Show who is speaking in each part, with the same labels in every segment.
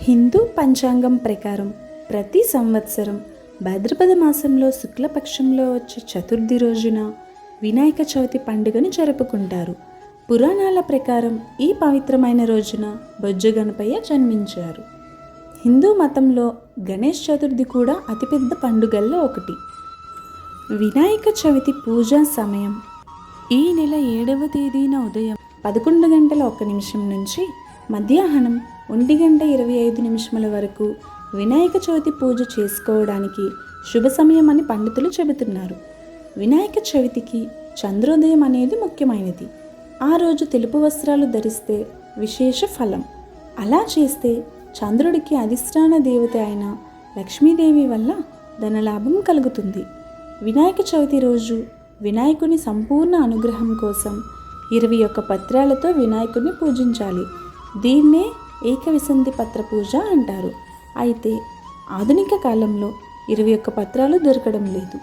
Speaker 1: హిందూ పంచాంగం ప్రకారం ప్రతి సంవత్సరం భాద్రపద మాసంలో శుక్లపక్షంలో వచ్చే చతుర్థి రోజున వినాయక చవితి పండుగను జరుపుకుంటారు. పురాణాల ప్రకారం ఈ పవిత్రమైన రోజున బొజ్జ గణపయ్య జన్మించారు. హిందూ మతంలో గణేష్ చతుర్థి కూడా అతిపెద్ద పండుగల్లో ఒకటి. వినాయక చవితి పూజా సమయం ఈ నెల 7వ తేదీన ఉదయం 11:01 నుంచి మధ్యాహ్నం 1:25 వరకు వినాయక చవితి పూజ చేసుకోవడానికి శుభ సమయం అని పండితులు చెబుతున్నారు. వినాయక చవితికి చంద్రోదయం అనేది ముఖ్యమైనది. ఆ రోజు తెలుపు వస్త్రాలు ధరిస్తే విశేష ఫలం. అలా చేస్తే చంద్రుడికి అధిష్టాన దేవత అయిన లక్ష్మీదేవి వల్ల ధనలాభం కలుగుతుంది. వినాయక చవితి రోజు వినాయకుని సంపూర్ణ అనుగ్రహం కోసం 21 పత్రాలతో వినాయకుడిని పూజించాలి. దీన్నే ఏకవిసంధి పత్ర పూజ అంటారు. అయితే ఆధునిక కాలంలో 21 పత్రాలు దొరకడం లేదు.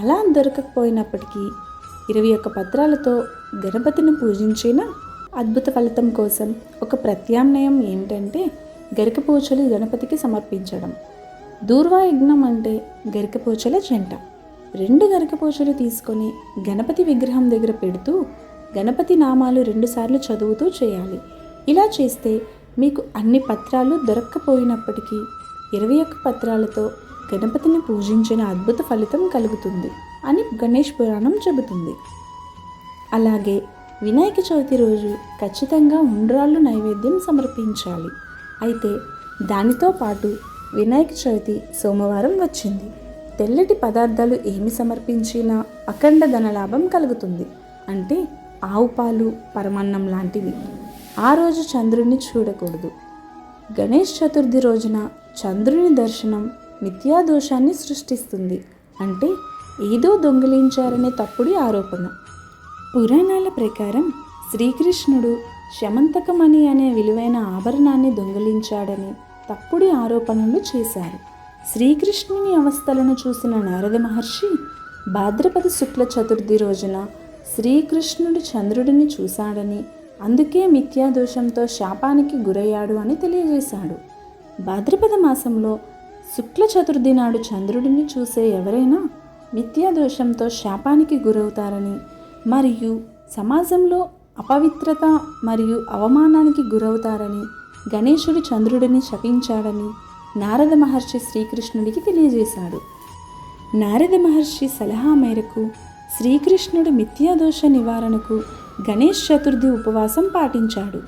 Speaker 1: అలా దొరకకపోయినప్పటికీ 21 పత్రాలతో గణపతిని పూజించిన అద్భుత ఫలితం కోసం ఒక ప్రత్యామ్నాయం ఏమిటంటే గరికపోచలు గణపతికి సమర్పించడం. దూర్వాయజ్ఞం అంటే గరికపోచల జంట. 2 గరికపోచలు తీసుకొని గణపతి విగ్రహం దగ్గర పెడుతూ గణపతి నామాలు 2 సార్లు చదువుతూ చేయాలి. ఇలా చేస్తే మీకు అన్ని పత్రాలు దొరక్కపోయినప్పటికీ 21 పత్రాలతో గణపతిని పూజించిన అద్భుత ఫలితం కలుగుతుంది అని గణేష్ పురాణం చెబుతుంది. అలాగే వినాయక చవితి రోజు ఖచ్చితంగా ఉండ్రాళ్ళు నైవేద్యం సమర్పించాలి. అయితే దానితో పాటు వినాయక చవితి సోమవారం వచ్చింది. తెల్లటి పదార్థాలు ఏమి సమర్పించినా అఖండ ధనలాభం కలుగుతుంది. అంటే ఆవు పాలు, పరమాన్నం లాంటివి. ఆ రోజు చంద్రుడిని చూడకూడదు. గణేష్ చతుర్థి రోజున చంద్రుని దర్శనం మిథ్యాదోషాన్ని సృష్టిస్తుంది. అంటే ఏదో దొంగిలించారనే తప్పుడు ఆరోపణ. పురాణాల ప్రకారం శ్రీకృష్ణుడు శమంతకమణి అనే విలువైన ఆభరణాన్ని దొంగిలించాడని తప్పుడు ఆరోపణలు చేశారు. శ్రీకృష్ణుని అవస్థలను చూసిన నారద మహర్షి భాద్రపద శుక్ల చతుర్థి రోజున శ్రీకృష్ణుడు చంద్రుడిని చూశాడని, అందుకే మిథ్యాదోషంతో శాపానికి గురయ్యాడు అని తెలియజేశాడు. భాద్రపద మాసంలో శుక్ల చతుర్థి నాడు చంద్రుడిని చూసే ఎవరైనా మిథ్యాదోషంతో శాపానికి గురవుతారని, మరియు సమాజంలో అపవిత్రత మరియు అవమానానికి గురవుతారని గణేశుడు చంద్రుడిని శపించాడని నారద మహర్షి శ్రీకృష్ణుడికి తెలియజేశాడు. నారద మహర్షి సలహా మేరకు శ్రీకృష్ణుడు మిథ్యాదోష నివారణకు గణేష్ చతుర్థి ఉపవాసం పాటించాడు.